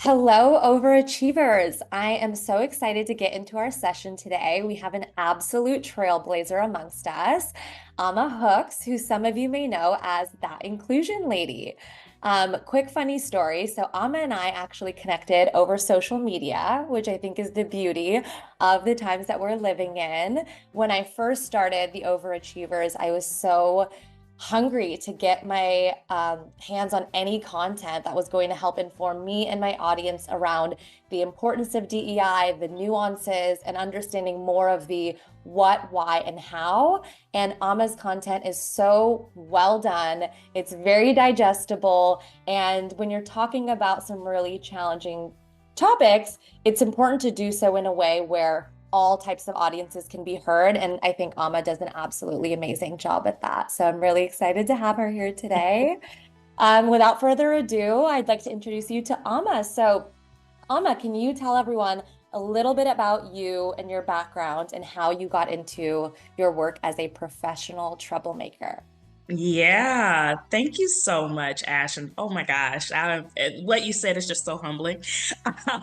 Hello, overachievers. I am so excited to get into our session today. We have an absolute trailblazer amongst us, Ama Hooks, who some of you may know as that inclusion lady. Quick funny story. So, Ama and I actually connected over social media, which I think is the beauty of the times that we're living in. When I first started the Overachievers, I was so hungry to get my hands on any content that was going to help inform me and my audience around the importance of DEI, the nuances, and understanding more of the what, why, and how. And Ama's content is so well done. It's very digestible. And when you're talking about some really challenging topics, it's important to do so in a way where all types of audiences can be heard. And I think Ama does an absolutely amazing job at that. So I'm really excited to have her here today. Without further ado, I'd like to introduce you to Ama. So, Ama, can you tell everyone a little bit about you and your background and how you got into your work as a professional troublemaker? Yeah, thank you so much, Ash. And oh my gosh, what you said is just so humbling.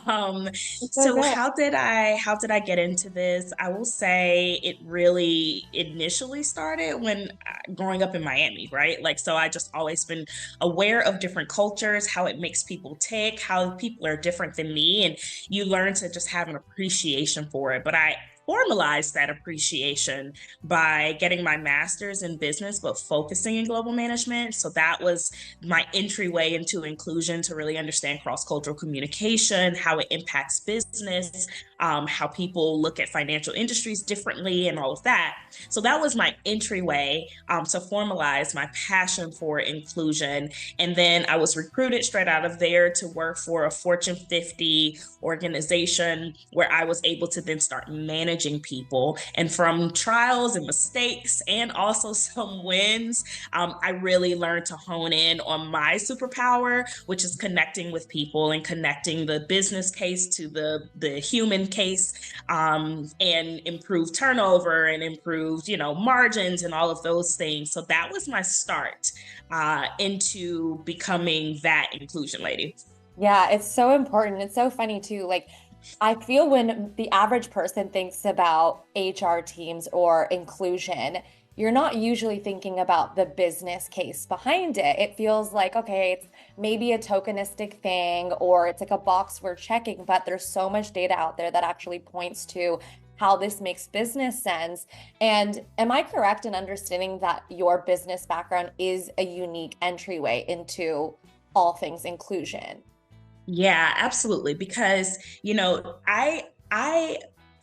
Um, It's so so good. how did I get into this? I will say it really initially started when growing up in Miami, right? Like, so I just always been aware of different cultures, how it makes people tick, how people are different than me, and you learn to just have an appreciation for it. But I formalized that appreciation by getting my master's in business, but focusing in global management. So that was my entryway into inclusion to really understand cross cultural communication, how it impacts business, how people look at financial industries differently, and all of that. So that was my entryway to formalize my passion for inclusion. And then I was recruited straight out of there to work for a Fortune 50 organization where I was able to then start managing people. And from trials and mistakes and also some wins, I really learned to hone in on my superpower, which is connecting with people and connecting the business case to the human case, and improve turnover and improved, margins and all of those things. So that was my start into becoming that inclusion lady. Yeah, it's so important. It's so funny too. Like, I feel when the average person thinks about HR teams or inclusion, you're not usually thinking about the business case behind it. It feels like, okay, it's maybe a tokenistic thing or it's like a box we're checking, but there's so much data out there that actually points to how this makes business sense. And am I correct in understanding that your business background is a unique entryway into all things inclusion? Yeah, absolutely. Because, I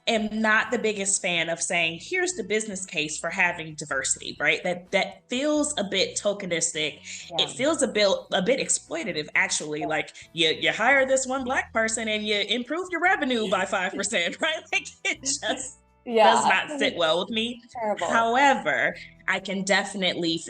am not the biggest fan of saying, here's the business case for having diversity, right? That feels a bit tokenistic. It Yeah. feels a bit exploitative, actually. Like you hire this one Black person and you improve your revenue by 5%, right? Like it just does Yeah, not sit well with me. terrible. However, I can definitely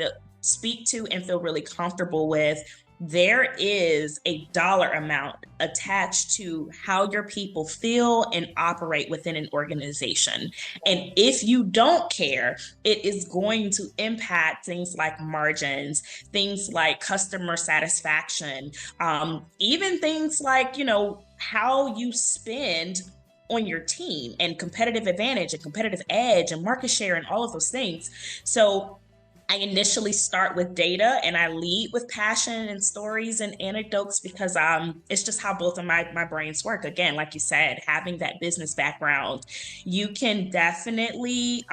speak to and feel really comfortable with there is a dollar amount attached to how your people feel and operate within an organization. And if you don't care, it is going to impact things like margins, things like customer satisfaction, even things like, how you spend on your team and competitive advantage and competitive edge and market share and all of those things. So I initially start with data and I lead with passion and stories and anecdotes because it's just how both of my brains work. Again, like you said, having that business background, you can definitely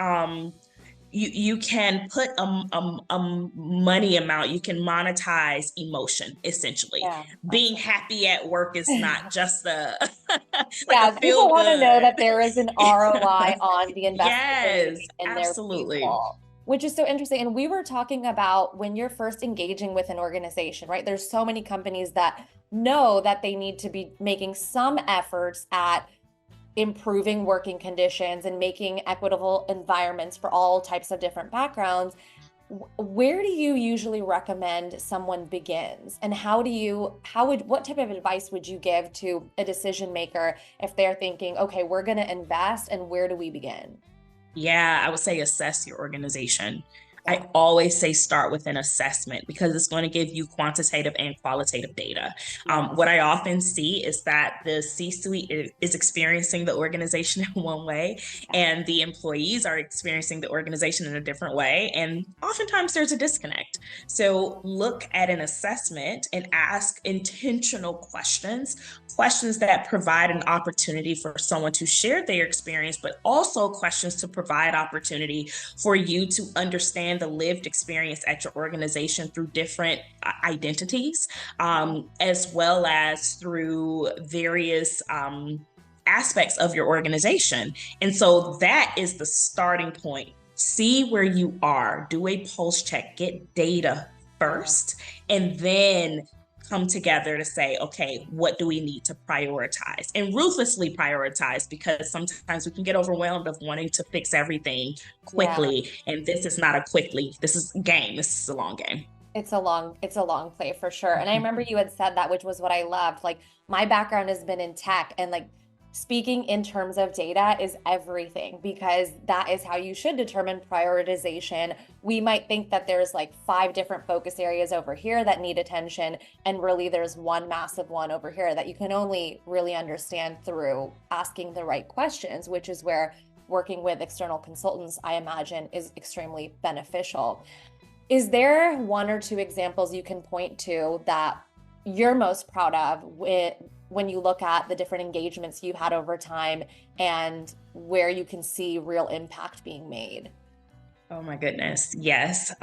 you can put a money amount, you can monetize emotion essentially. Yeah, Being absolutely. happy at work is not just a like a Yeah, people feel want to know good. that there is an ROI on the investment they're making Yes, in their absolutely. people, which is so interesting. And we were talking about when you're first engaging with an organization, right? There's so many companies that know that they need to be making some efforts at improving working conditions and making equitable environments for all types of different backgrounds. Where do you usually recommend someone begins? And what type of advice would you give to a decision maker if they're thinking, okay, we're going to invest and where do we begin? Yeah, I would say assess your organization. Yeah. I always say start with an assessment because it's going to give you quantitative and qualitative data. Yeah. What I often see is that the C suite is experiencing the organization in one way, Yeah. and the employees are experiencing the organization in a different way. And oftentimes there's a disconnect. So look at an assessment and ask intentional questions, questions that provide an opportunity for someone to share their experience, but also questions to provide opportunity for you to understand the lived experience at your organization through different identities, as well as through various aspects of your organization. And so that is the starting point. See where you are, do a pulse check, get data Yeah. first, and then come together to say, okay, what do we need to prioritize and ruthlessly prioritize, because sometimes we can get overwhelmed of wanting to fix everything Yeah. quickly. And this is not a quickly, this is a game. This is a long game. It's a long play for sure. And I remember you had said that, which was what I loved. Like my background has been in tech and like speaking in terms of data is everything because that is how you should determine prioritization. We might think that there's like five different focus areas over here that need attention, and really there's one massive one over here that you can only really understand through asking the right questions, which is where working with external consultants, I imagine, is extremely beneficial. Is there one or two examples you can point to that you're most proud of when you look at the different engagements you've had over time and where you can see real impact being made? Oh my goodness. Yes.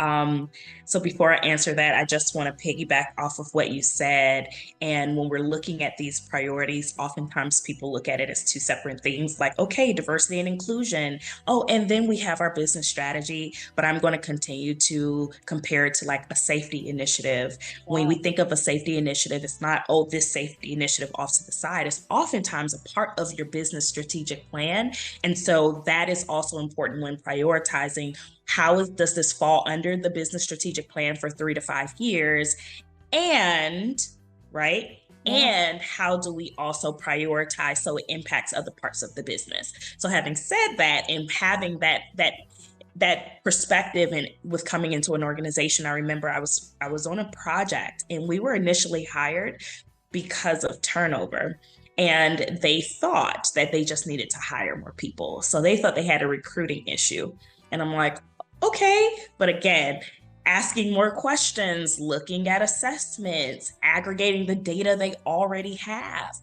So before I answer that, I just want to piggyback off of what you said. And when we're looking at these priorities, oftentimes people look at it as two separate things like, okay, diversity and inclusion. Oh, and then we have our business strategy. But I'm going to continue to compare it to like a safety initiative. When we Yeah. think of a safety initiative, it's not, oh, this safety initiative off to the side. It's oftentimes a part of your business strategic plan. And so that is also important when prioritizing does this fall under the business strategic plan for 3 to 5 years, and right, Yeah. and how do we also prioritize so it impacts other parts of the business. So having said that and having that perspective, and with coming into an organization, I remember I was on a project and we were initially hired because of turnover, and they thought that they just needed to hire more people, so they thought they had a recruiting issue. And I'm like, okay. But again, asking more questions, looking at assessments, aggregating the data they already have,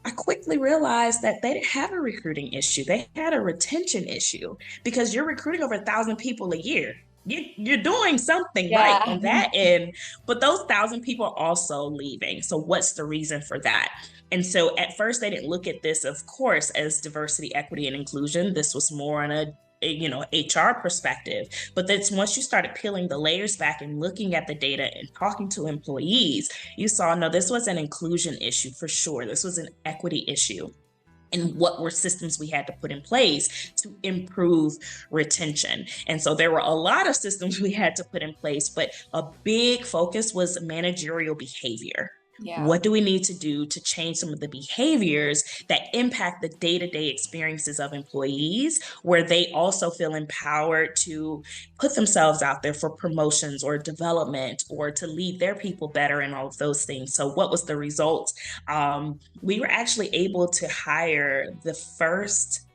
I quickly realized that they didn't have a recruiting issue. They had a retention issue, because you're recruiting over 1,000 people a year. You're doing something right Yeah. on that end, but those 1,000 people are also leaving. So what's the reason for that? And so at first they didn't look at this, of course, as diversity, equity, and inclusion. This was more on a HR perspective. But that's once you started peeling the layers back and looking at the data and talking to employees, you saw, no, this was an inclusion issue for sure. This was an equity issue. And what were systems we had to put in place to improve retention. And so there were a lot of systems we had to put in place, but a big focus was managerial behavior. Yeah. What do we need to do to change some of the behaviors that impact the day-to-day experiences of employees, where they also feel empowered to put themselves out there for promotions or development or to lead their people better and all of those things? So what was the result? We were actually able to hire the first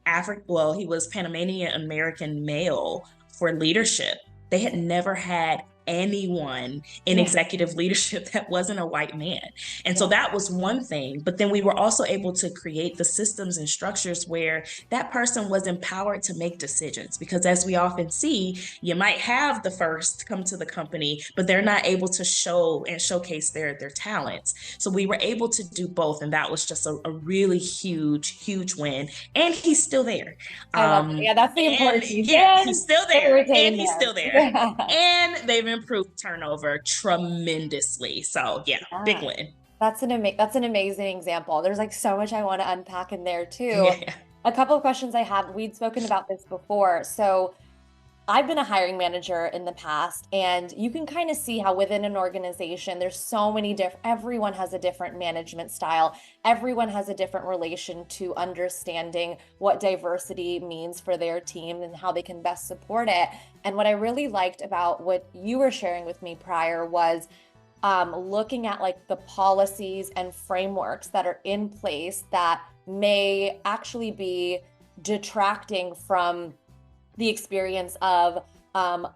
he was Panamanian American male for leadership. They had never had anyone in Yeah. executive leadership that wasn't a white man. And so Yeah. that was one thing. But then we were also able to create the systems and structures where that person was empowered to make decisions. Because as we often see, you might have the first come to the company, but they're not able to show and showcase their talents. So we were able to do both. And that was just a really huge, huge win. And he's still there. I love it. Yeah, that's the And important piece. yeah, he's And still they there. And retain he's them. still there. Yeah. And they've improved turnover tremendously. So yeah, big Yeah. win. That's an amazing example. There's like so much I want to unpack in there too. Yeah. A couple of questions I have. We'd spoken about this before. So I've been a hiring manager in the past, and you can kind of see how within an organization, there's so many different, everyone has a different management style. Everyone has a different relation to understanding what diversity means for their team and how they can best support it. And what I really liked about what you were sharing with me prior was looking at like the policies and frameworks that are in place that may actually be detracting from the experience of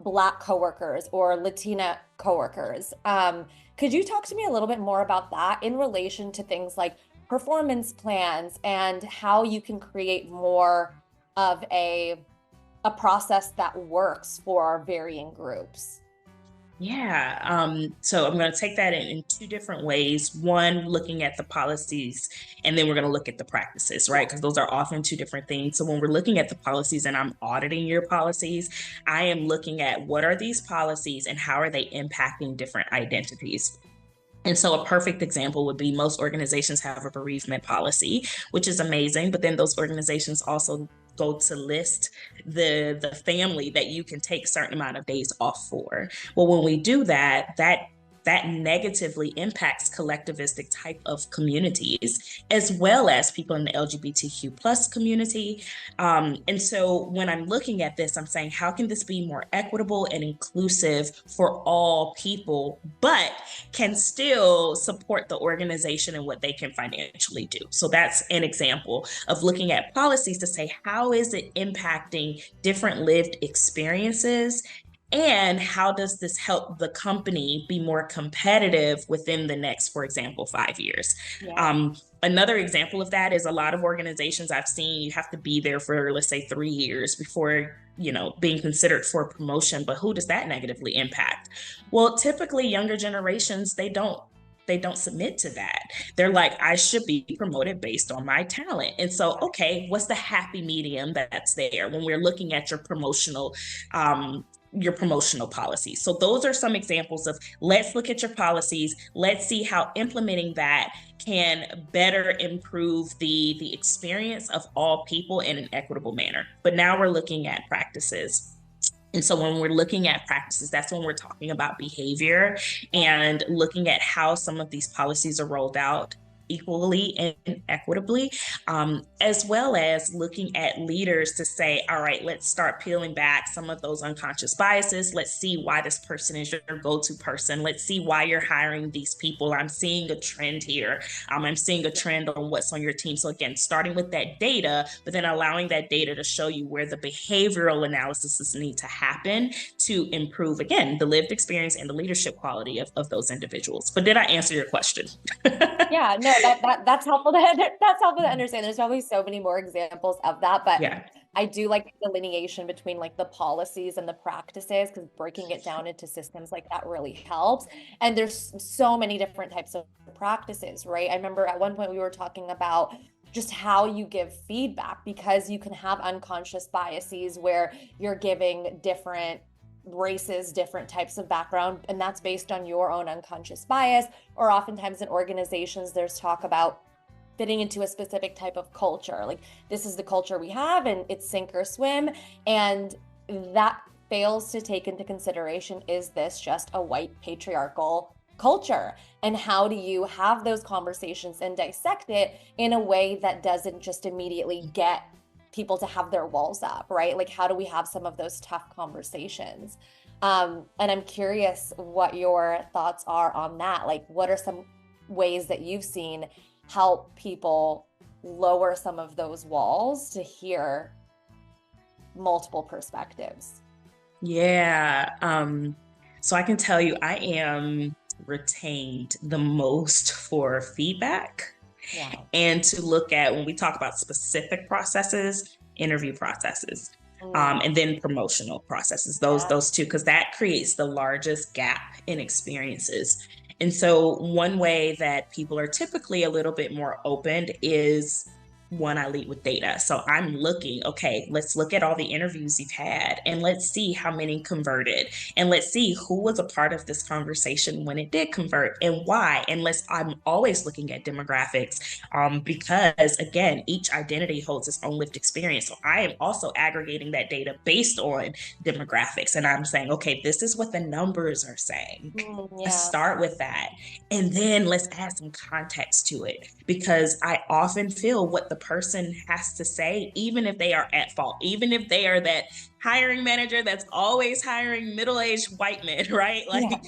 Black coworkers or Latina coworkers. Could you talk to me a little bit more about that in relation to things like performance plans and how you can create more of a process that works for varying groups? Yeah. So I'm going to take that in two different ways. One, looking at the policies, and then we're going to look at the practices, right? Because those are often two different things. So when we're looking at the policies and I'm auditing your policies, I am looking at what are these policies and how are they impacting different identities. And so a perfect example would be most organizations have a bereavement policy, which is amazing, but then those organizations also go to list the family that you can take certain amount of days off for. Well, when we do that, that negatively impacts collectivistic type of communities as well as people in the LGBTQ plus community. And so when I'm looking at this, I'm saying, how can this be more equitable and inclusive for all people, but can still support the organization and what they can financially do? So that's an example of looking at policies to say, how is it impacting different lived experiences? And how does this help the company be more competitive within the next, for example, 5 years? Yeah. Another example of that is a lot of organizations I've seen, you have to be there for, let's say, 3 years before, being considered for promotion. But who does that negatively impact? Well, typically younger generations, they don't submit to that. They're like, I should be promoted based on my talent. And so, okay, what's the happy medium that's there when we're looking at um, your promotional policies? So those are some examples of, let's look at your policies. Let's see how implementing that can better improve the experience of all people in an equitable manner. But now we're looking at practices. And so when we're looking at practices, that's when we're talking about behavior and looking at how some of these policies are rolled out equally and equitably, as well as looking at leaders to say, all right, let's start peeling back some of those unconscious biases. Let's see why this person is your go-to person. Let's see why you're hiring these people. I'm seeing a trend here. I'm seeing a trend on what's on your team. So again, starting with that data, but then allowing that data to show you where the behavioral analysis need to happen to improve, again, the lived experience and the leadership quality of those individuals. But did I answer your question? Yeah, no, that's helpful to that's helpful to understand. There's probably so many more examples of that, but Yeah. I do like the delineation between like the policies and the practices because breaking it down into systems like that really helps. And there's so many different types of practices, right? I remember at one point we were talking about just how you give feedback because you can have unconscious biases where you're giving different races, different types of background, and that's based on your own unconscious bias. Or oftentimes in organizations, there's talk about fitting into a specific type of culture. Like this is the culture we have, and it's sink or swim. And that fails to take into consideration, is this just a white patriarchal culture? And how do you have those conversations and dissect it in a way that doesn't just immediately get people to have their walls up, right? Like, how do we have some of those tough conversations? And I'm curious what your thoughts are on that. Like, what are some ways that you've seen help people lower some of those walls to hear multiple perspectives? Yeah. So I can tell you, I am retained the most for feedback Yeah. and to look at when we talk about specific processes, interview processes, Mm, and then promotional processes. Those yeah. those two, because that creates the largest gap in experiences. And so one way that people are typically a little bit more open is one, I lead with data. So I'm looking, okay, let's look at all the interviews you've had and let's see how many converted. And let's see who was a part of this conversation when it did convert and why. And I'm always looking at demographics because, again, each identity holds its own lived experience. So I am also aggregating that data based on demographics. And I'm saying, okay, this is what the numbers are saying. Let's Yeah, start with that. And then let's add some context to it because I often feel what the person has to say, even if they are at fault, even if they are that hiring manager that's always hiring middle-aged white men, right? yeah, Like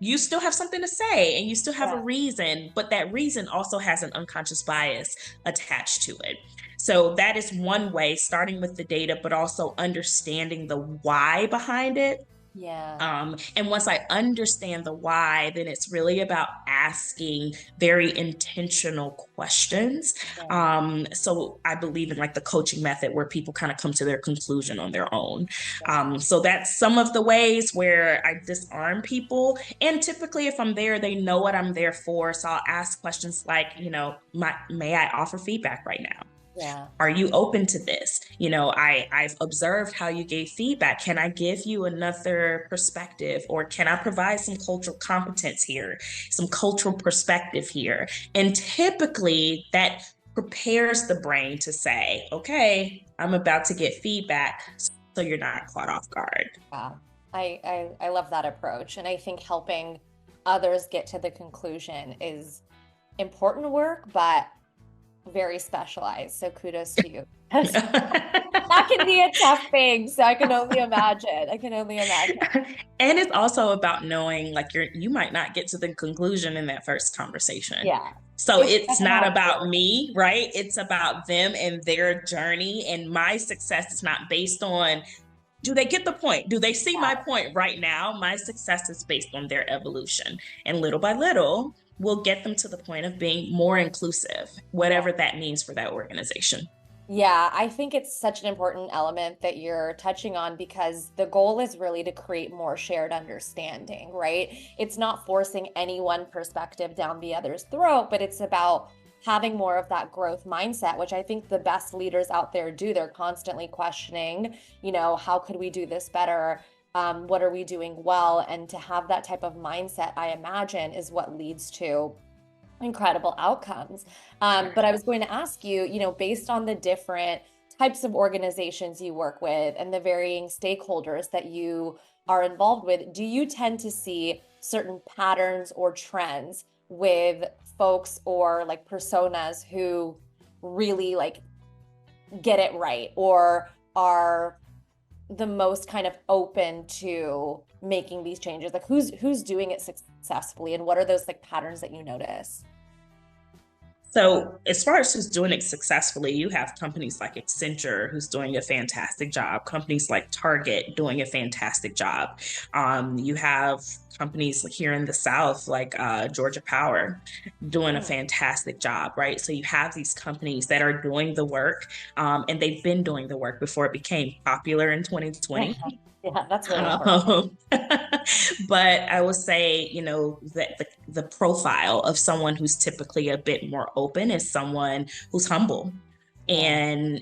you still have something to say and you still have a yeah, reason, but that reason also has an unconscious bias attached to it. So that is one way, starting with the data, but also understanding the why behind it. yeah, And once I understand the why, then it's really about asking very intentional questions. yeah, So I believe in like the coaching method where people kind of come to their conclusion on their own. yeah. So that's some of the ways where I disarm people. And typically, if I'm there, they know what I'm there for. So I'll ask questions like, may I offer feedback right now? Yeah. Are you open to this? I've observed how you gave feedback. Can I give you another perspective, or can I provide some cultural competence here, some cultural perspective here? And typically that prepares the brain to say, okay, I'm about to get feedback, so you're not caught off guard. Yeah. I love that approach. And I think helping others get to the conclusion is important work, but very specialized. So kudos to you. That can be a tough thing. So I can only imagine. I can only imagine. And it's also about knowing like you might not get to the conclusion in that first conversation. Yeah. So It's it's gonna not have about growth. me, right? It's about them and their journey. And my success is not based on, do they get the point? Do they see my point right now? My success is based on their evolution. And little by little, we'll get them to the point of being more inclusive, Yeah. whatever that means for that organization. Yeah, I think it's such an important element that you're touching on because the goal is really to create more shared understanding, right? It's not forcing any one perspective down the other's throat, but it's about having more of that growth mindset, which I think the best leaders out there do. They're constantly questioning, how could we do this better? What are we doing well? And to have that type of mindset, I imagine, is what leads to incredible outcomes. But I was going to ask you, based on the different types of organizations you work with and the varying stakeholders that you are involved with, do you tend to see certain patterns or trends with folks or like personas who really like get it right or are the most kind of open to making these changes? Like who's doing it successfully and what are those like patterns that you notice? So, as far as who's doing it successfully, you have companies like Accenture who's doing a fantastic job, companies like Target doing a fantastic job. You have companies here in the South like Georgia Power doing a fantastic job, right? So, you have these companies that are doing the work and they've been doing the work before it became popular in 2020. Yeah, that's really important. Um, but I would say, that the profile of someone who's typically a bit more open is someone who's humble Yeah.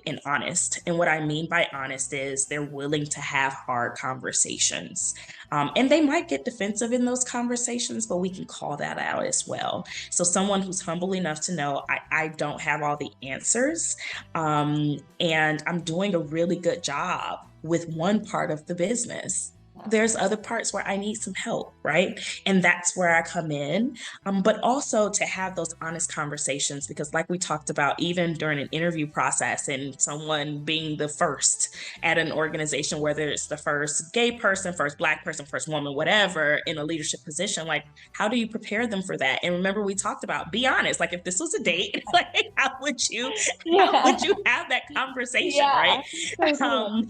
and honest. And what I mean by honest is they're willing to have hard conversations. And they might get defensive in those conversations, but we can call that out as well. So someone who's humble enough to know I don't have all the answers, and I'm doing a really good job with one part of the business. There's other parts where I need some help, right? And that's where I come in. But also to have those honest conversations, because like we talked about, even during an interview process and someone being the first at an organization, whether it's the first gay person, first Black person, first woman, whatever, in a leadership position, like how do you prepare them for that? And remember, we talked about, be honest, like if this was a date, like how Yeah. would you have that conversation, Yeah. right? So true. Um,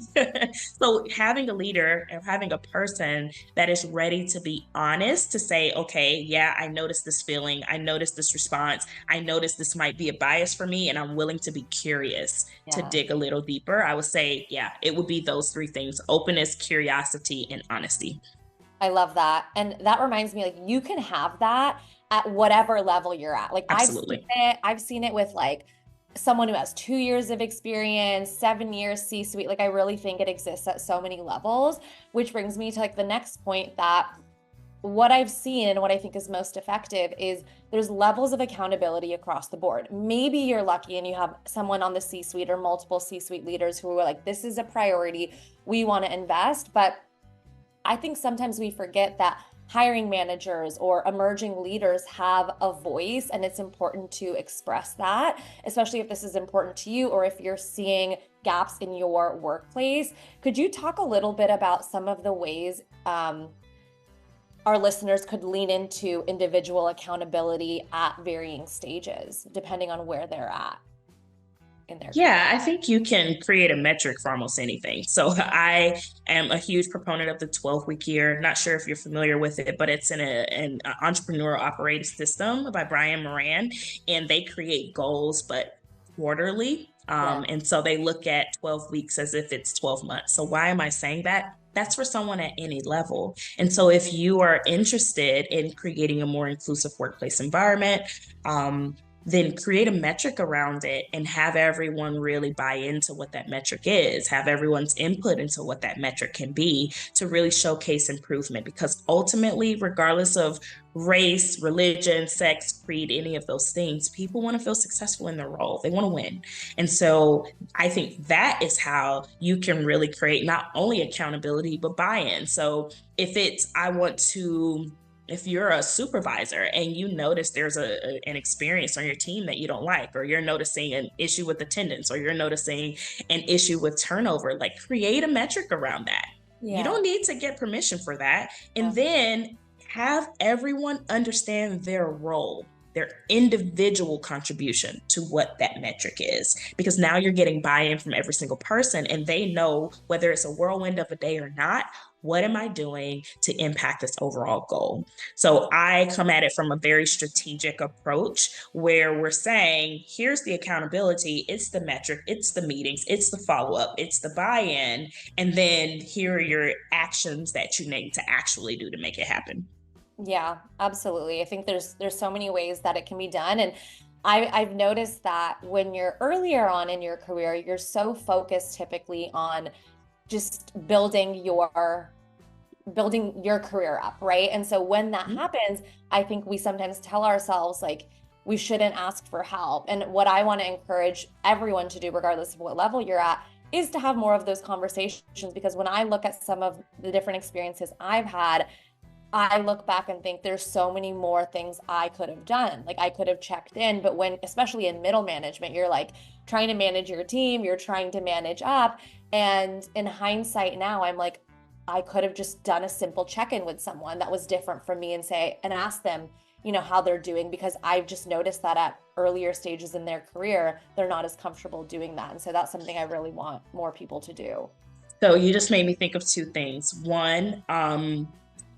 so having a leader and having a person that is ready to be honest, to say, okay, yeah, I noticed this feeling, I noticed this response, I noticed this might be a bias for me, and I'm willing to be curious to Yeah. dig a little deeper. I would say, yeah, it would be those three things: openness, curiosity, and honesty. I love that. And that reminds me, like, you can have that at whatever level you're at. Like, Absolutely. I've seen it with like someone who has 2 years of experience, 7 years C-suite. Like I really think it exists at so many levels, which brings me to like the next point that what I've seen and what I think is most effective is there's levels of accountability across the board. Maybe you're lucky and you have someone on the C-suite or multiple C-suite leaders who are like, this is a priority, we want to invest. But I think sometimes we forget that hiring managers or emerging leaders have a voice, and it's important to express that, especially if this is important to you or if you're seeing gaps in your workplace. Could you talk a little bit about some of the ways our listeners could lean into individual accountability at varying stages, depending on where they're at in their career? Yeah, I think you can create a metric for almost anything. So I am a huge proponent of the 12-week year. Not sure if you're familiar with it, but it's in an entrepreneurial operating system by Brian Moran, and they create goals, but quarterly. Yeah. And so they look at 12 weeks as if it's 12 months. So why am I saying that? That's for someone at any level. And so if you are interested in creating a more inclusive workplace environment, then create a metric around it and have everyone really buy into what that metric is, have everyone's input into what that metric can be to really showcase improvement. Because ultimately, regardless of race, religion, sex, creed, any of those things, people want to feel successful in their role. They want to win. And so I think that is how you can really create not only accountability, but buy in. So if you're a supervisor and you notice there's an experience on your team that you don't like, or you're noticing an issue with attendance, or you're noticing an issue with turnover, like create a metric around that. You Yeah. don't need to get permission for that. And Yeah. then have everyone understand their role, their individual contribution to what that metric is. Because now you're getting buy-in from every single person and they know whether it's a whirlwind of a day or not, what am I doing to impact this overall goal? So I come at it from a very strategic approach where we're saying, here's the accountability, it's the metric, it's the meetings, it's the follow-up, it's the buy-in, and then here are your actions that you need to actually do to make it happen. Yeah, absolutely. I think there's so many ways that it can be done. And I've noticed that when you're earlier on in your career, you're so focused typically on just building your career up, right? And so when that happens, I think we sometimes tell ourselves like we shouldn't ask for help. And what I want to encourage everyone to do, regardless of what level you're at, is to have more of those conversations. Because when I look at some of the different experiences I've had, I look back and think there's so many more things I could have done. Like I could have checked in, but when, especially in middle management, you're like trying to manage your team, you're trying to manage up. And in hindsight now, I'm like, I could have just done a simple check-in with someone that was different from me and ask them, how they're doing, because I've just noticed that at earlier stages in their career, they're not as comfortable doing that. And so that's something I really want more people to do. So you just made me think of two things. One,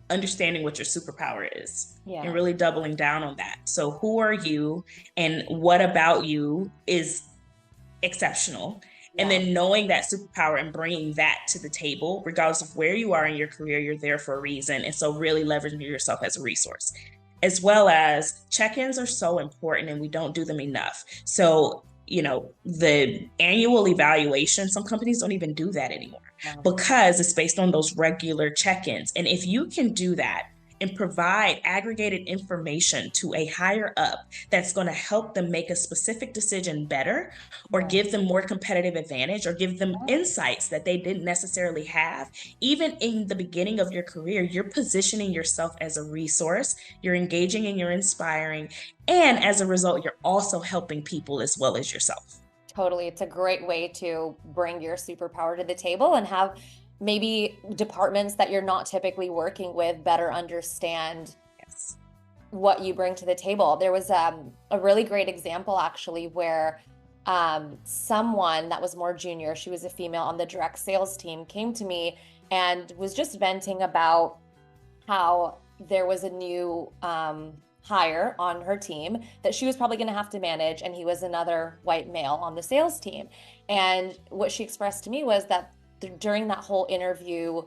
understanding what your superpower is and Yeah. really doubling down on that. So, who are you and what about you is exceptional? And Yeah. then knowing that superpower and bringing that to the table, regardless of where you are in your career, you're there for a reason. And so, really leveraging yourself as a resource. As well as check ins are so important and we don't do them enough. So, the annual evaluation, some companies don't even do that anymore No. because it's based on those regular check ins. And if you can do that and provide aggregated information to a higher up that's going to help them make a specific decision better or Yeah. give them more competitive advantage or give them Yeah. insights that they didn't necessarily have, even in the beginning of your career, you're positioning yourself as a resource, you're engaging and you're inspiring. And as a result, you're also helping people as well as yourself. Totally. It's a great way to bring your superpower to the table and have maybe departments that you're not typically working with better understand Yes. what you bring to the table. There was a really great example actually where someone that was more junior, she was a female on the direct sales team, came to me and was just venting about how there was a new hire on her team that she was probably going to have to manage, and he was another white male on the sales team. And what she expressed to me was that during that whole interview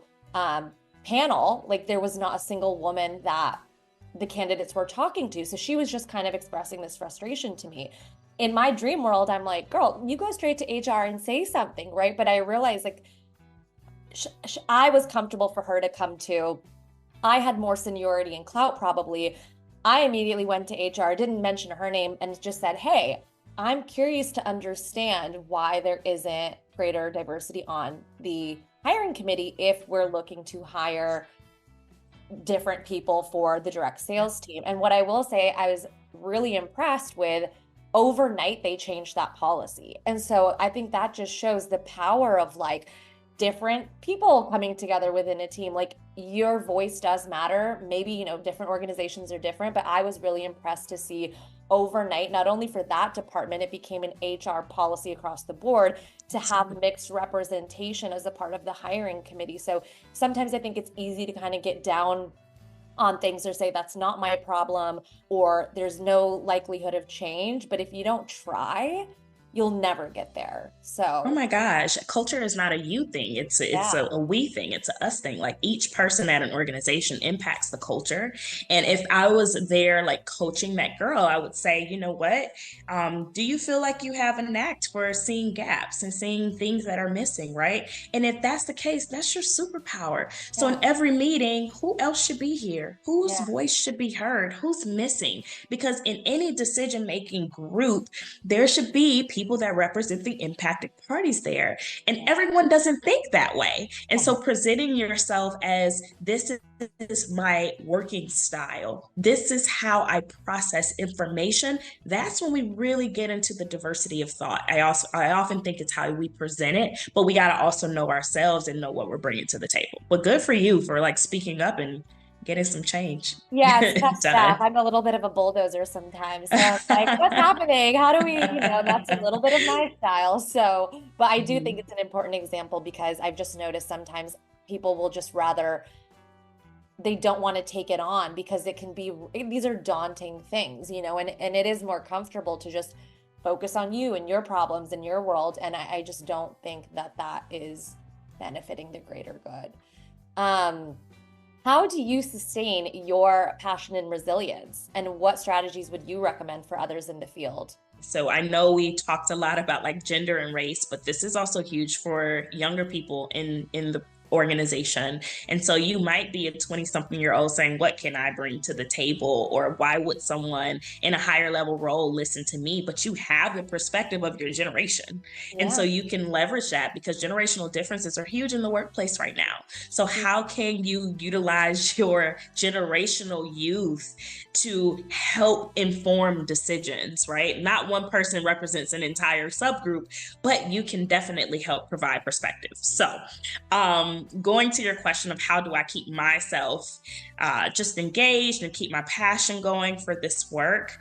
panel, like there was not a single woman that the candidates were talking to. So she was just kind of expressing this frustration to me. in my dream world, I'm like, girl, you go straight to HR and say something, right? But I realized like I was comfortable for her to come to. I had more seniority and clout probably. I immediately went to HR, didn't mention her name, and just said, hey, I'm curious to understand why there isn't greater diversity on the hiring committee if we're looking to hire different people for the direct sales team. And what I will say, I was really impressed with overnight, they changed that policy. And so I think that just shows the power of like different people coming together within a team. Like your voice does matter. Maybe, different organizations are different, but I was really impressed to see overnight, not only for that department, it became an HR policy across the board to have mixed representation as a part of the hiring committee. So sometimes I think it's easy to kind of get down on things or say that's not my problem or there's no likelihood of change. But if you don't try, you'll never get there. Oh So my gosh, culture is not a you thing. It's yeah, a we thing. It's a us thing. Like each person at an organization impacts the culture. And if I was there like coaching that girl, I would say, you know what? Do you feel like you have an knack for seeing gaps and seeing things that are missing, right? And if that's the case, that's your superpower. So in yeah, every meeting, who else should be here? Whose yeah, voice should be heard? Who's missing? Because in any decision-making group, there should be people that represent the impacted parties there. And yeah, everyone doesn't think that way. And yeah, so presenting yourself as this is my working style, this is how I process information, that's when we really get into the diversity of thought. I often think it's how we present it, but we got to also know ourselves and know what we're bringing to the table. But good for you for like speaking up and getting some change yeah, it's tough stuff. done. I'm a little bit of a bulldozer sometimes. So I'm like, what's happening? How do we, that's a little bit of my style. So, but I do think Mhm. it's an important example because I've just noticed sometimes people will just rather they don't want to take it on because it can be these are daunting things, and it is more comfortable to just focus on you and your problems in your world. And I just don't think that that is benefiting the greater good. Um, how do you sustain your passion and resilience? And what strategies would you recommend for others in the field? So I know we talked a lot about like gender and race, but this is also huge for younger people in the organization. And so you might be a 20 something year old saying, what can I bring to the table? Or why would someone in a higher level role listen to me? But you have the perspective of your generation. And so Yeah. you can leverage that because generational differences are huge in the workplace right now. So how can you utilize your generational youth to help inform decisions, right? Not one person represents an entire subgroup, but you can definitely help provide perspective. So, going to your question of how do I keep myself just engaged and keep my passion going for this work?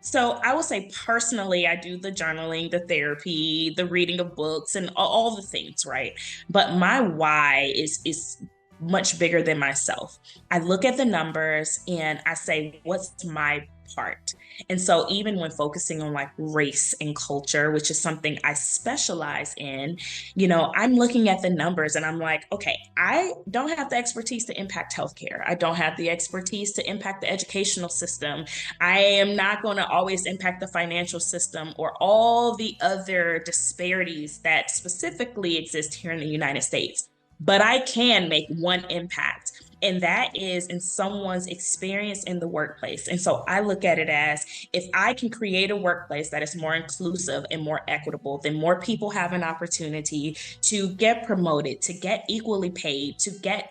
So I will say personally, I do the journaling, the therapy, the reading of books, and all the things, right? But my why is much bigger than myself. I look at the numbers and I say, what's my part? And so even when focusing on like race and culture, which is something I specialize in, I'm looking at the numbers and I'm like, okay, I don't have the expertise to impact healthcare. I don't have the expertise to impact the educational system. I am not going to always impact the financial system or all the other disparities that specifically exist here in the United States. But I can make one impact, and that is in someone's experience in the workplace. And so I look at it as if I can create a workplace that is more inclusive and more equitable, then more people have an opportunity to get promoted, to get equally paid, to get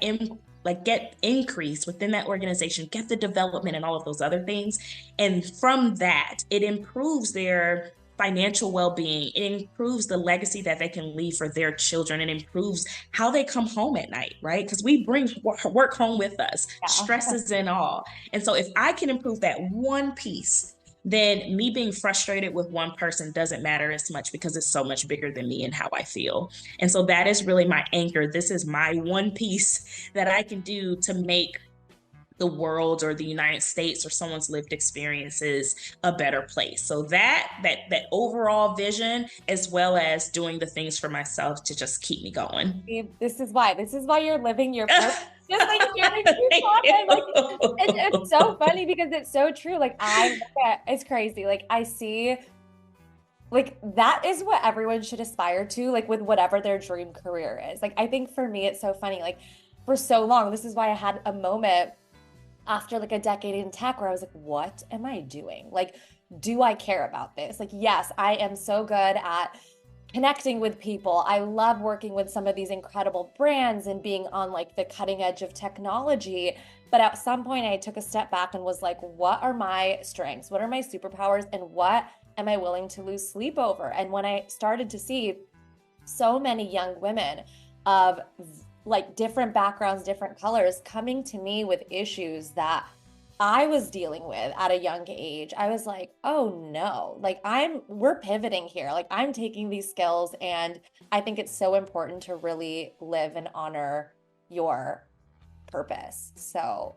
increase within that organization, get the development and all of those other things. And from that, it improves their financial well-being, it improves the legacy that they can leave for their children, it improves how they come home at night, right? Because we bring work home with us, Yeah. stresses and all. And so if I can improve that one piece, then me being frustrated with one person doesn't matter as much because it's so much bigger than me and how I feel. And so that is really my anchor. This is my one piece that I can do to make the world or the United States or someone's lived experiences a better place. So that overall vision, as well as doing the things for myself to just keep me going. See, this is why you're living your purpose. Just like hearing you Thank talk, you. I'm like, It's so funny because it's so true. Like I look at, it's crazy. Like I see like that is what everyone should aspire to, like with whatever their dream career is. Like I think for me, it's so funny. Like for so long, this is why I had a moment after like a decade in tech where I was like, what am I doing? Like, do I care about this? Like, yes, I am so good at connecting with people. I love working with some of these incredible brands and being on like the cutting edge of technology. But at some point, I took a step back and was like, what are my strengths? What are my superpowers? And what am I willing to lose sleep over? And when I started to see so many young women of like different backgrounds, different colors coming to me with issues that I was dealing with at a young age, I was like, oh no, like we're pivoting here. Like I'm taking these skills and I think it's so important to really live and honor your purpose. So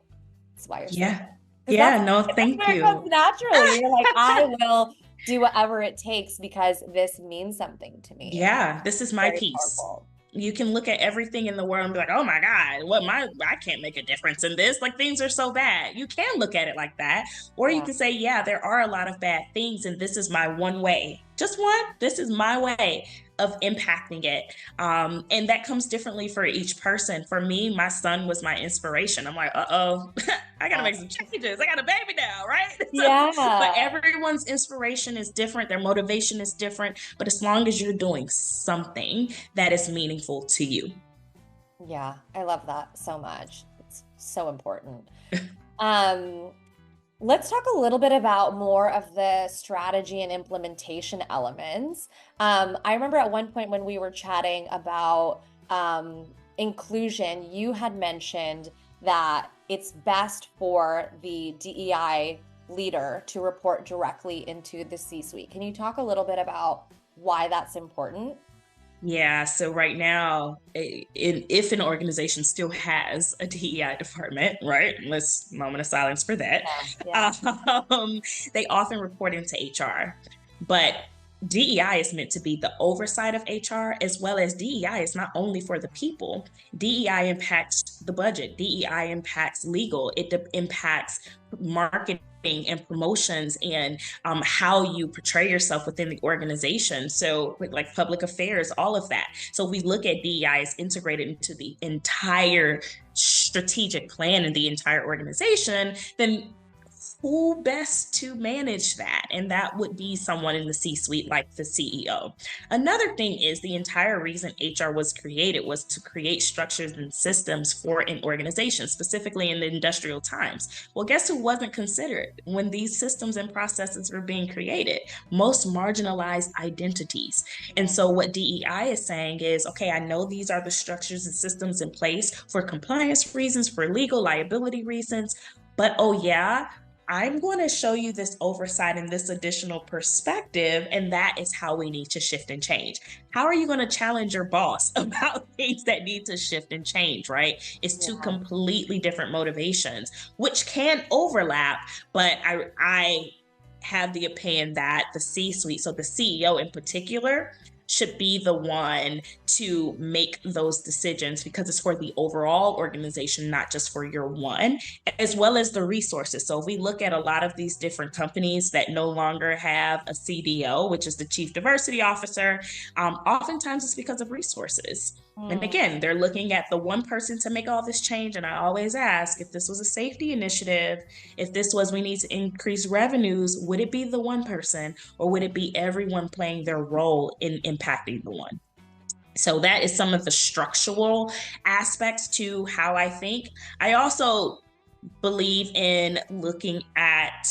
that's why you're so Yeah. good. Because Yeah. No, that's thank where it you. comes naturally. You're like, I will do whatever it takes because this means something to me. And Yeah, this is my very piece. powerful. You can look at everything in the world and be like, oh my God, I can't make a difference in this. Like things are so bad. You can look at it like that. Or you Yeah. can say, yeah, there are a lot of bad things, and this is my one way. Just one. This is my way of impacting it. And that comes differently for each person. For me, my son was my inspiration. I'm like, uh-oh, I gotta Yeah. make some changes. I got a baby now, right? So, but Yeah. everyone's inspiration is different, their motivation is different. But as long as you're doing something that is meaningful to you. Yeah, I love that so much. It's so important. Um, let's talk a little bit about more of the strategy and implementation elements. I remember at one point when we were chatting about inclusion, you had mentioned that it's best for the DEI leader to report directly into the C-suite. Can you talk a little bit about why that's important? Yeah, so right now, if an organization still has a DEI department, right? Let's moment of silence for that. Yeah, yeah. Um, they often report into HR, but DEI is meant to be the oversight of HR, as well as DEI is not only for the people. DEI impacts the budget. DEI impacts legal. It impacts marketing and promotions and how you portray yourself within the organization. So, like public affairs, all of that. So, we look at DEI as integrated into the entire strategic plan in the entire organization. Then who best to manage that? And that would be someone in the C suite, like the CEO. Another thing is the entire reason HR was created was to create structures and systems for an organization, specifically in the industrial times. Well, guess who wasn't considered when these systems and processes were being created? Most marginalized identities. And so, what DEI is saying is, okay, I know these are the structures and systems in place for compliance reasons, for legal liability reasons, but oh, yeah, I'm going to show you this oversight and this additional perspective, and that is how we need to shift and change. How are you going to challenge your boss about things that need to shift and change, right? It's two Yeah. completely different motivations, which can overlap, but I have the opinion that the C suite, so the CEO in particular, should be the one to make those decisions because it's for the overall organization, not just for your one, as well as the resources. So if we look at a lot of these different companies that no longer have a CDO, which is the Chief Diversity Officer, oftentimes it's because of resources. And Mm. again, they're looking at the one person to make all this change. And I always ask, if this was a safety initiative, if this was we need to increase revenues, would it be the one person or would it be everyone playing their role in impacting the one? So that is some of the structural aspects to how I think. I also believe in looking at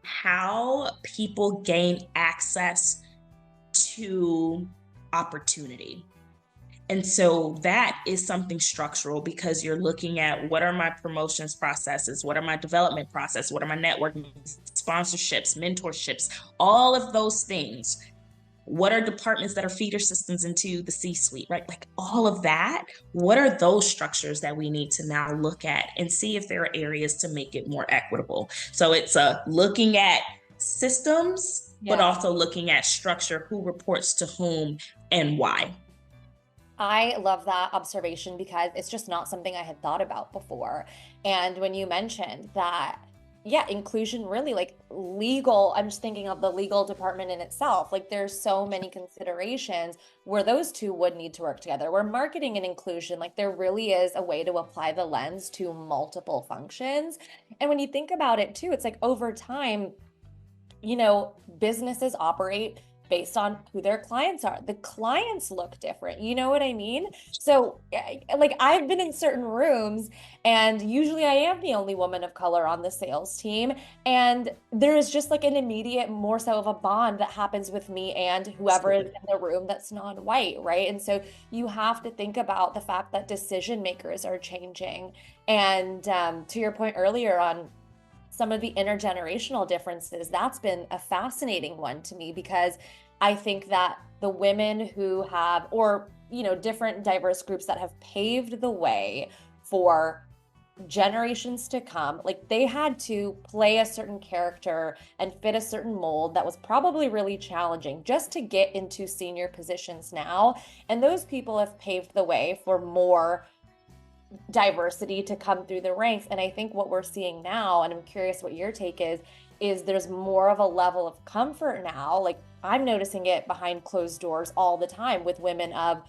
how people gain access to opportunity. And so that is something structural because you're looking at what are my promotions processes, what are my development process, what are my networking, sponsorships, mentorships, all of those things. What are departments that are feeder systems into the C-suite, right? Like all of that. What are those structures that we need to now look at and see if there are areas to make it more equitable? So it's looking at systems, but Yeah. also looking at structure, who reports to whom and why. I love that observation because it's just not something I had thought about before. And when you mentioned that, yeah, inclusion really like legal, I'm just thinking of the legal department in itself. Like there's so many considerations where those two would need to work together. Where marketing and inclusion, like there really is a way to apply the lens to multiple functions. And when you think about it too, it's like over time, businesses operate based on who their clients are. The clients look different. You know what I mean? So, like, I've been in certain rooms, and usually I am the only woman of color on the sales team. And there is just like an immediate, more so of a bond that happens with me and whoever is Absolutely. in the room that's non-white, right? And so you have to think about the fact that decision makers are changing. And to your point earlier on, some of the intergenerational differences, that's been a fascinating one to me because I think that the women who have, or, different diverse groups that have paved the way for generations to come, like they had to play a certain character and fit a certain mold that was probably really challenging just to get into senior positions now. And those people have paved the way for more diversity to come through the ranks. And I think what we're seeing now, and I'm curious what your take is there's more of a level of comfort now. Like I'm noticing it behind closed doors all the time with women of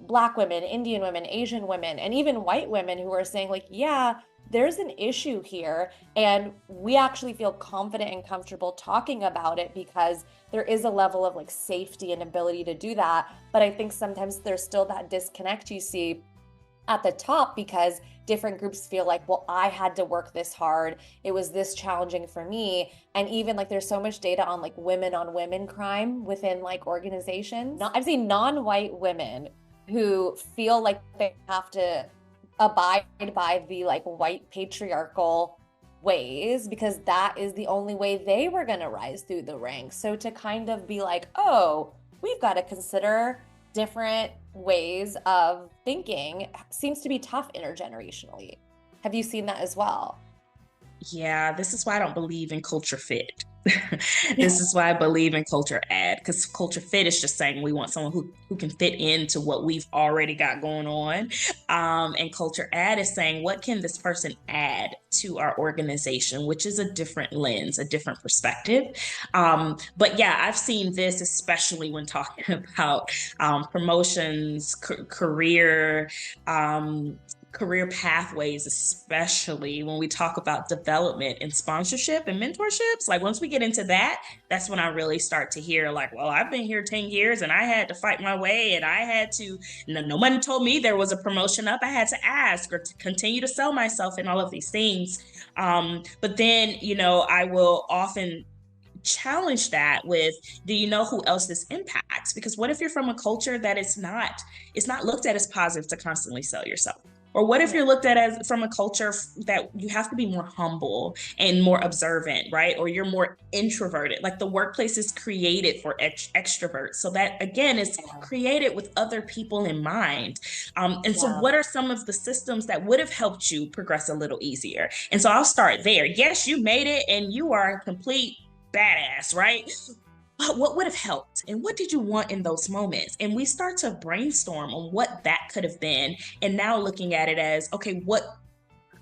Black women, Indian women, Asian women, and even white women who are saying, like, yeah, there's an issue here. And we actually feel confident and comfortable talking about it because there is a level of like safety and ability to do that. But I think sometimes there's still that disconnect you see at the top because different groups feel like, well, I had to work this hard. It was this challenging for me. And even like there's so much data on women crime within like organizations. I've seen non-white women who feel like they have to abide by the like white patriarchal ways because that is the only way they were going to rise through the ranks. So to kind of be like, oh, we've got to consider different ways of thinking seems to be tough intergenerationally. Have you seen that as well? Yeah, this is why I don't believe in culture fit. This is why I believe in culture add, because culture fit is just saying we want someone who can fit into what we've already got going on. And culture add is saying, what can this person add to our organization, which is a different lens, a different perspective. But yeah, I've seen this, especially when talking about promotions, um, career pathways, especially when we talk about development and sponsorship and mentorships. Like once we get into that, that's when I really start to hear like, well, I've been here 10 years and I had to fight my way and I had to, no one told me there was a promotion up. I had to ask or to continue to sell myself and all of these things. But then, I will often challenge that with, do you know who else this impacts? Because what if you're from a culture that it's not looked at as positive to constantly sell yourself? Or what if Yeah. you're looked at as from a culture that you have to be more humble and more observant, right? Or you're more introverted. Like the workplace is created for extroverts. So that again is created with other people in mind. And so Yeah. what are some of the systems that would have helped you progress a little easier? And so I'll start there. Yes, you made it and you are a complete badass, right? But what would have helped? And what did you want in those moments? And we start to brainstorm on what that could have been. And now looking at it as, okay, what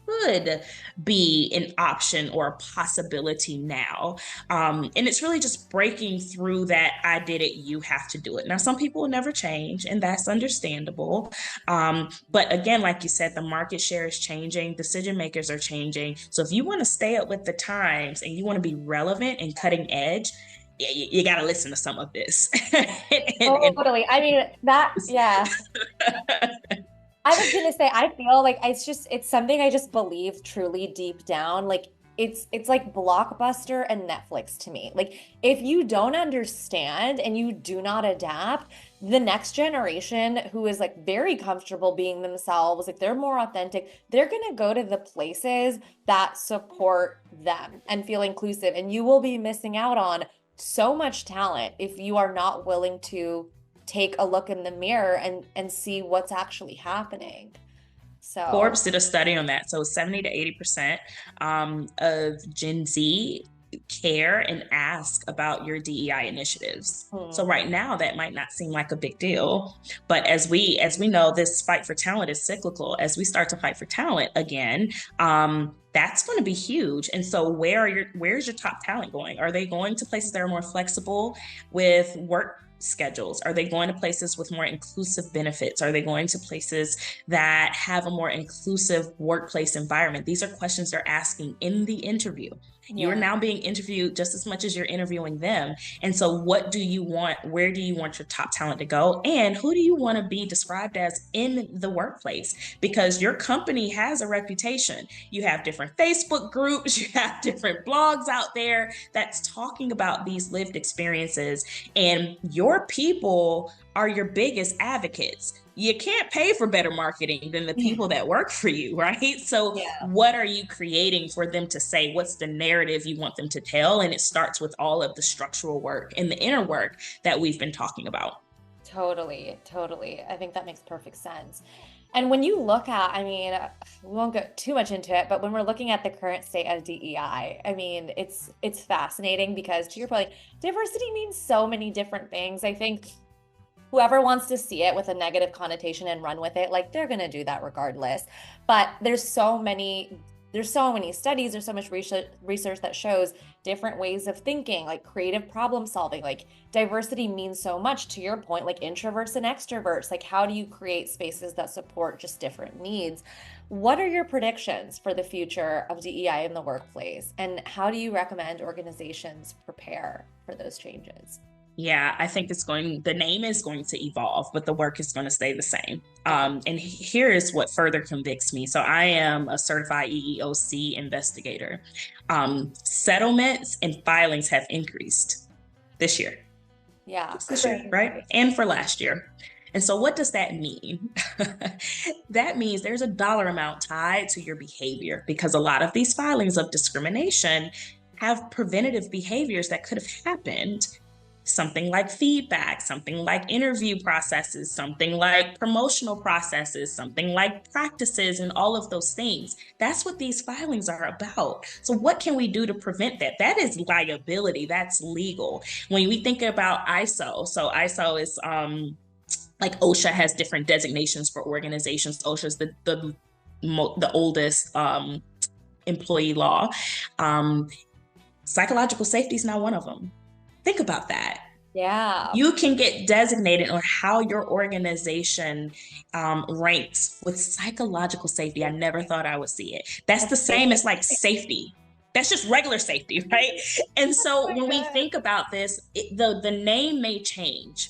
could be an option or a possibility now. And it's really just breaking through that I did it, you have to do it. Now, some people will never change, and that's understandable. But again, like you said, the market share is changing, decision makers are changing. So if you want to stay up with the times and you want to be relevant and cutting edge, you got to listen to some of this. and Totally. I mean, yeah. I was gonna say, I feel like it's something I just believe truly deep down. Like it's like Blockbuster and Netflix to me. Like if you don't understand and you do not adapt, the next generation who is like very comfortable being themselves, like they're more authentic, they're gonna go to the places that support them and feel inclusive. And you will be missing out on so much talent if you are not willing to take a look in the mirror and see what's actually happening. So, Forbes did a study on that. So 70 to 80% of Gen Z care and ask about your DEI initiatives. So right now that might not seem like a big deal, but as we know, this fight for talent is cyclical. As we start to fight for talent again, that's going to be huge. And so where's your top talent going? Are they going to places that are more flexible with work schedules? Are they going to places with more inclusive benefits? Are they going to places that have a more inclusive workplace environment? These are questions they're asking in the interview. You're now being interviewed just as much as you're interviewing them. And so what do you want? Where do you want your top talent to go? And who do you want to be described as in the workplace? Because your company has a reputation. You have different Facebook groups, you have different blogs out there that's talking about these lived experiences, and your people are your biggest advocates. You can't pay for better marketing than the people that work for you, right? So what are you creating for them to say? What's the narrative you want them to tell? And it starts with all of the structural work and the inner work that we've been talking about. Totally, totally. I think that makes perfect sense. And when you look at, I mean, we won't go too much into it, but when we're looking at the current state of DEI, I mean, it's fascinating because, to your point, diversity means so many different things. I think whoever wants to see it with a negative connotation and run with it, like they're going to do that regardless. But there's so many studies, there's so much research that shows different ways of thinking, like creative problem solving. Like diversity means so much, to your point, like introverts and extroverts. Like how do you create spaces that support just different needs? What are your predictions for the future of DEI in the workplace? And how do you recommend organizations prepare for those changes? Yeah, I think the name is going to evolve, but the work is going to stay the same. And here is what further convicts me. So I am a certified EEOC investigator. Settlements and filings have increased this year. Yeah. This year, right? And for last year. And so what does that mean? That means there's a dollar amount tied to your behavior, because a lot of these filings of discrimination have preventative behaviors that could have happened. Something like feedback, something like interview processes, something like promotional processes, something like practices, and all of those things. That's what these filings are about. So what can we do to prevent that? That is liability. That's legal. When we think about ISO, so ISO is like OSHA has different designations for organizations. OSHA is the oldest employee law. Psychological safety is not one of them. Think about that. Yeah. You can get designated on how your organization ranks with psychological safety. I never thought I would see it. That's the same as like safety. That's just regular safety, right? And so when we think about this, the name may change.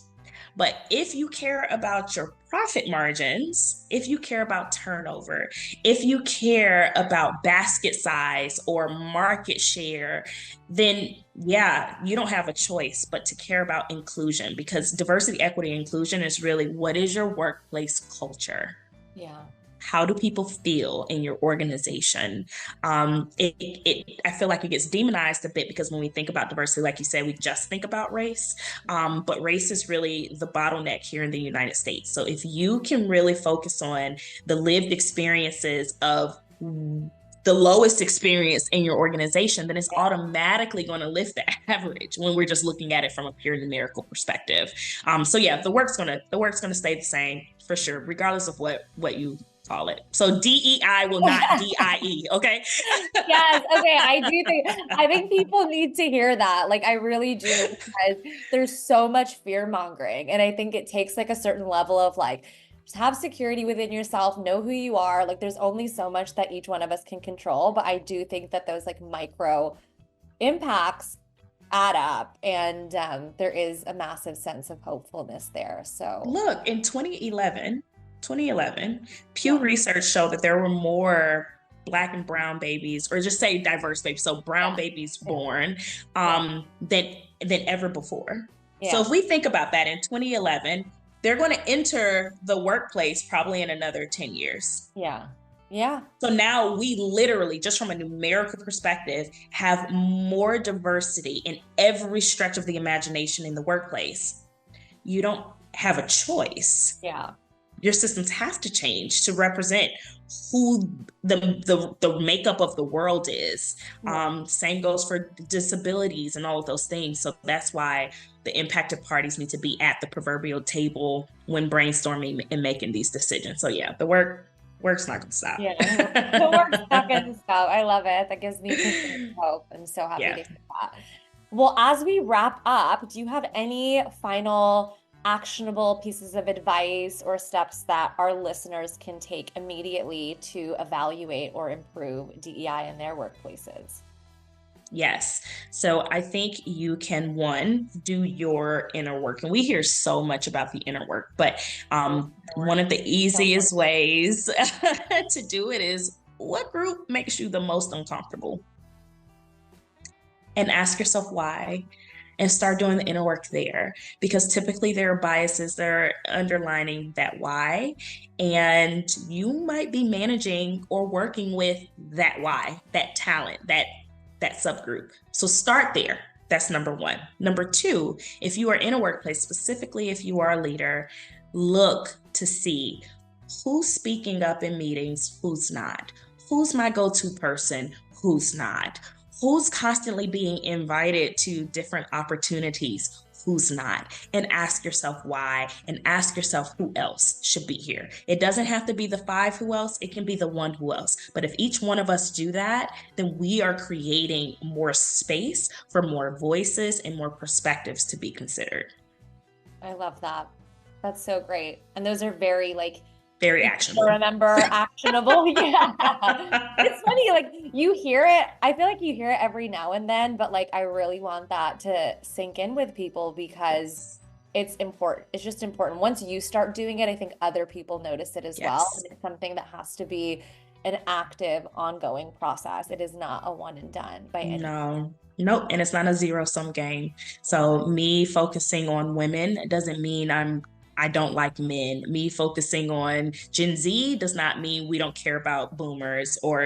But if you care about your profit margins, if you care about turnover, if you care about basket size or market share, then yeah, you don't have a choice but to care about inclusion, because diversity, equity, inclusion is really, what is your workplace culture? Yeah. How do people feel in your organization? I feel like it gets demonized a bit, because when we think about diversity, like you said, we just think about race, but race is really the bottleneck here in the United States. So if you can really focus on the lived experiences of the lowest experience in your organization, then it's automatically going to lift the average when we're just looking at it from a pure numerical perspective. So yeah, the work's gonna stay the same for sure, regardless of what you call it. So DEI will not DIE, okay? Yes, okay. I think people need to hear that. Like I really do, because there's so much fear mongering. And I think it takes like a certain level of like, just have security within yourself, know who you are. Like there's only so much that each one of us can control. But I do think that those like micro impacts add up, and there is a massive sense of hopefulness there. So look, in 2011, Pew Research showed that there were more Black and brown babies, or just say diverse babies, so brown babies born than ever before. So if we think about that, in 2011, they're going to enter the workplace probably in another 10 years. Yeah. Yeah. So now we literally, just from a numerical perspective, have more diversity in every stretch of the imagination in the workplace. You don't have a choice. Yeah. your systems have to change to represent who the makeup of the world is. Yeah. Same goes for disabilities and all of those things. So that's why the impacted parties need to be at the proverbial table when brainstorming and making these decisions. So yeah, the work's not gonna stop. Yeah, the work's not going to stop. I love it. That gives me continued hope. I'm so happy Yeah. to hear that. Well, as we wrap up, do you have any final actionable pieces of advice or steps that our listeners can take immediately to evaluate or improve DEI in their workplaces? Yes. So I think you can, one, do your inner work. And we hear so much about the inner work, but one of the easiest ways to do it is, what group makes you the most uncomfortable? And ask yourself why, and start doing the inner work there, because typically there are biases that are underlining that why, and you might be managing or working with that why, that talent, that subgroup. So start there. That's number one. Number two, if you are in a workplace, specifically if you are a leader, look to see who's speaking up in meetings, who's not, who's my go-to person, who's not, who's constantly being invited to different opportunities, who's not, and ask yourself why, and ask yourself who else should be here. It doesn't have to be the five who else, it can be the one who else. But if each one of us do that, then we are creating more space for more voices and more perspectives to be considered. I love that. That's so great. And those are very like Very easy to actionable. remember, actionable. Yeah. It's funny, like you hear it. I feel like you hear it every now and then, but like I really want that to sink in with people because it's important. It's just important. Once you start doing it, I think other people notice it as well. Yes. And it's something that has to be an active, ongoing process. It is not a one and done by any means. No, nope. And it's not a zero sum game. So me focusing on women doesn't mean I don't like men. Me focusing on Gen Z does not mean we don't care about boomers, or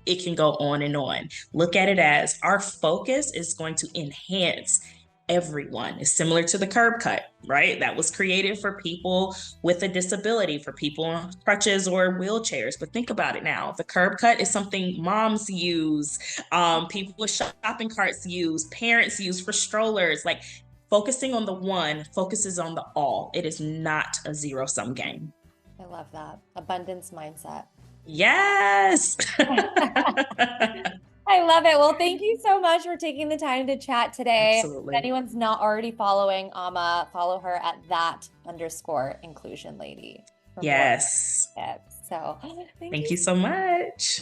it can go on and on. Look at it as our focus is going to enhance everyone. It's similar to the curb cut, right? That was created for people with a disability, for people on crutches or wheelchairs. But think about it now. The curb cut is something moms use, people with shopping carts use, parents use for strollers. Like, focusing on the one focuses on the all. It is not a zero sum game. I love that. Abundance mindset. Yes. I love it. Well, thank you so much for taking the time to chat today. If Absolutely. anyone's not already following Ama, follow her at that_inclusion lady for more Yes. tips. So thank Thank you. you so much.